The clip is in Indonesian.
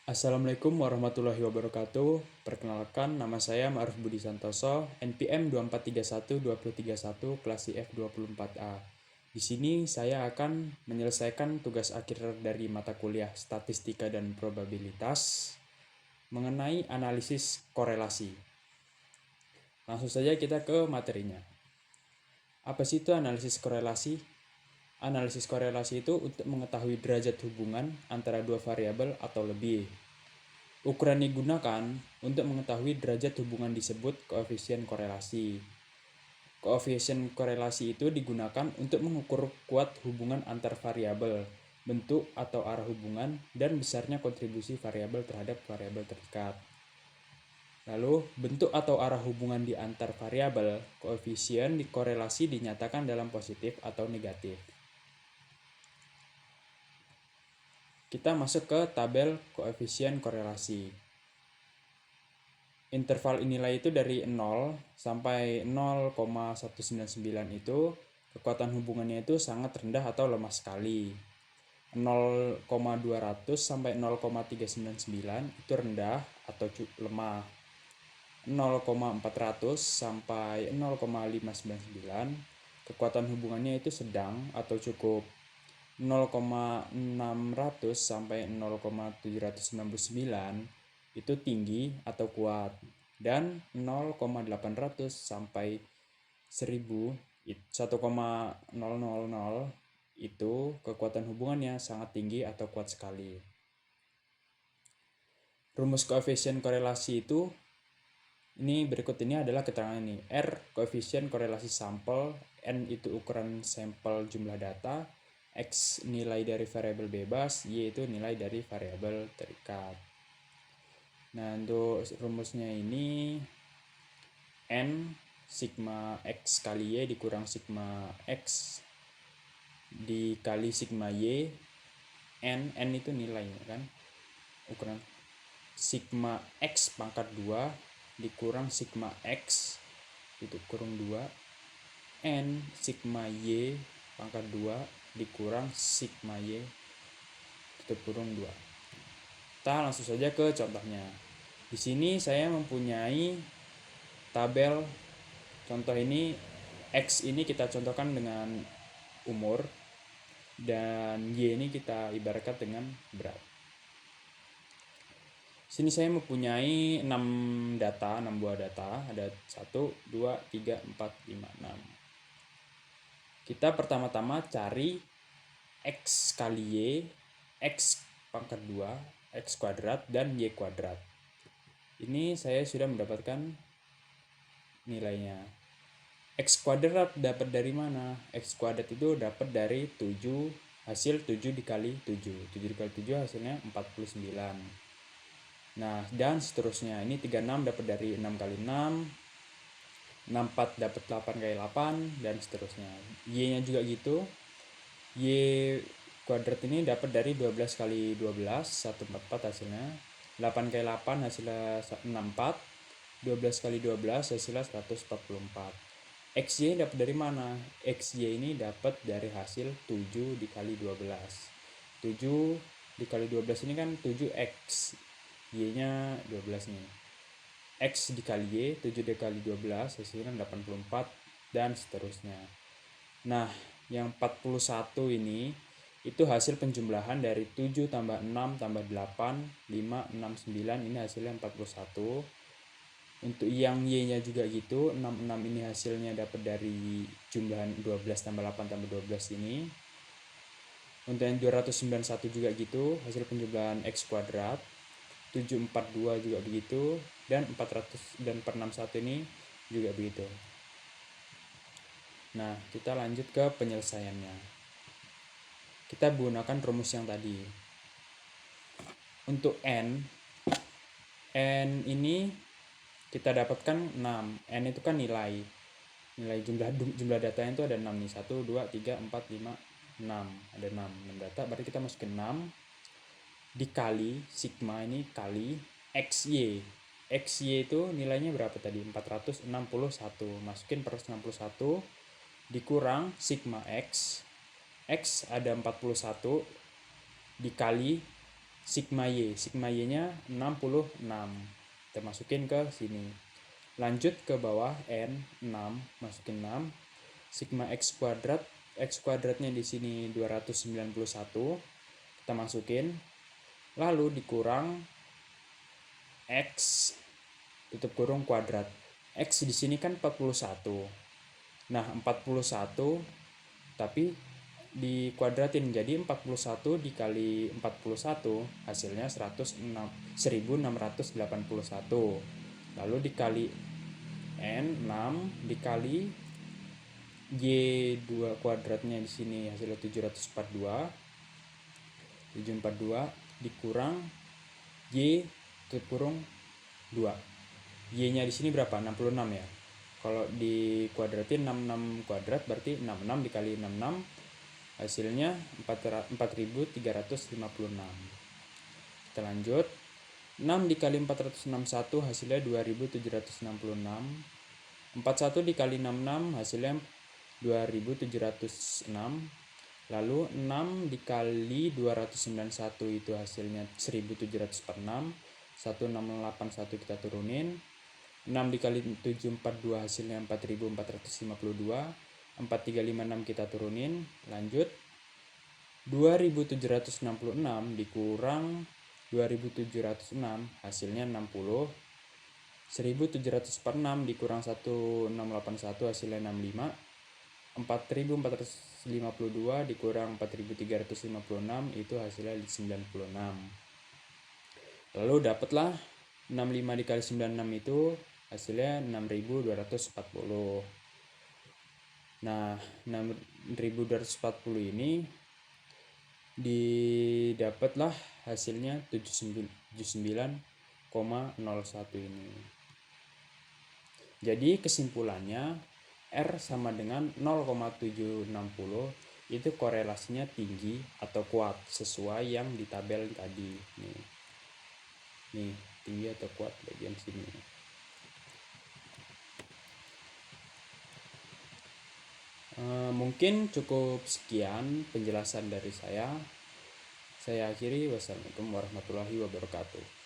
Assalamualaikum warahmatullahi wabarakatuh. Perkenalkan, nama saya Ma'ruf Budi Santoso, NPM 24312031, kelas IF 24A. Di sini saya akan menyelesaikan tugas akhir dari mata kuliah Statistika dan Probabilitas mengenai analisis korelasi. Langsung saja kita ke materinya. Apa sih itu analisis korelasi? Analisis korelasi itu untuk mengetahui derajat hubungan antara dua variabel atau lebih. Ukuran digunakan untuk mengetahui derajat hubungan disebut koefisien korelasi. Koefisien korelasi itu digunakan untuk mengukur kuat hubungan antar variabel, bentuk atau arah hubungan, dan besarnya kontribusi variabel terhadap variabel terikat. Lalu, bentuk atau arah hubungan di antar variabel, koefisien di korelasi dinyatakan dalam positif atau negatif. Kita masuk ke tabel koefisien korelasi. Interval nilai itu dari 0 sampai 0,199 itu kekuatan hubungannya itu sangat rendah atau lemah sekali. 0,200 sampai 0,399 itu rendah atau lemah. 0,400 sampai 0,599 kekuatan hubungannya itu sedang atau cukup. 0,600 sampai 0,769 itu tinggi atau kuat, dan 0,800 sampai 1000 1,000 itu kekuatan hubungannya sangat tinggi atau kuat sekali. Rumus koefisien korelasi itu ini berikut ini adalah keterangan ini. R koefisien korelasi sampel, N itu ukuran sampel jumlah data, X nilai dari variabel bebas, Y itu nilai dari variabel terikat. Nah, untuk rumusnya ini N sigma X kali Y dikurang sigma X dikali sigma Y. N itu nilainya kan, ukuran sigma X pangkat 2 dikurang sigma X itu kurung 2, N sigma Y pangkat 2 dikurang sigma Y itu kurung 2. Kita langsung saja ke contohnya. Di sini saya mempunyai tabel contoh ini. X ini kita contohkan dengan umur, dan Y ini kita ibaratkan dengan berat. Sini saya mempunyai 6 buah data. Ada 1, 2, 3, 4, 5, 6. Kita pertama-tama cari X kali Y, X pangkat 2, X kuadrat, dan Y kuadrat. Ini saya sudah mendapatkan nilainya. X kuadrat dapat dari mana? X kuadrat itu dapat dari 7, hasil 7 dikali 7. 7 dikali 7 hasilnya 49. Nah, dan seterusnya. Ini 36 dapat dari 6 kali 6, 64 dapat 8 kali 8, dan seterusnya. Y-nya juga gitu. Y kuadrat ini dapat dari 12 kali 12, 144 hasilnya. 8 kali 8 hasilnya 64. 12 kali 12 hasilnya 144. XY dapat dari mana? XY ini dapat dari hasil 7 dikali 12. 7 dikali 12 ini kan 7X. Y-nya 12 nih. X dikali Y, 7 dikali 12 hasilnya 84, dan seterusnya. Nah, yang 41 ini itu hasil penjumlahan dari 7 tambah 6 tambah 8, 5, 6, 9, ini hasilnya 41. Untuk yang Y-nya juga gitu, 66 ini hasilnya dapat dari jumlahan 12 tambah 8 tambah 12 ini. Untuk yang 291 juga gitu, hasil penjumlahan X kuadrat. 742 juga begitu, dan 400 dan 461 ini juga begitu. Nah, kita lanjut ke penyelesaiannya. Kita gunakan rumus yang tadi. Untuk N ini kita dapatkan 6. N itu kan nilai jumlah datanya itu ada 6 nih. 1, 2, 3, 4, 5, 6. Ada 6 data, berarti kita masukin 6 dikali sigma ini kali XY. XY itu nilainya berapa tadi? 461. Masukin 461 dikurang sigma X. X ada 41 dikali sigma y-nya 66. Kita masukin ke sini. Lanjut ke bawah n 6, masukin 6. Sigma x kuadratnya di sini 291. Kita masukin. Lalu dikurang x tutup kurung kuadrat. X di sini kan 41. Nah, 41 tapi dikuadratin jadi 41 dikali 41 hasilnya 1681. Lalu dikali n 6 dikali y2 kuadratnya di sini hasilnya 742 dikurang y tutup kurung 2. Y-nya di sini berapa? 66 ya. Kalau dikuadratin 66 kuadrat berarti 66 dikali 66 hasilnya 4356. Kita lanjut. 6 dikali 461 hasilnya 2766. 41 dikali 66 hasilnya 2706. Lalu 6 dikali 291 itu hasilnya 1746. 1681 kita turunin. 6 dikali 742 hasilnya 4452. 4356 kita turunin. Lanjut. 2766 dikurang 2706 hasilnya 60. 1746 dikurang 1681 hasilnya 65. 4452 dikurang 4356 itu hasilnya 96. Lalu dapatlah 65 dikali 96 itu hasilnya 6240. Nah, 6240 ini didapatlah hasilnya 79,01 ini. Jadi kesimpulannya R sama dengan 0,760 itu korelasinya tinggi atau kuat sesuai yang di tabel tadi. Nih, tinggi atau kuat bagian sini. Mungkin cukup sekian penjelasan dari saya. Saya akhiri. Wassalamualaikum warahmatullahi wabarakatuh.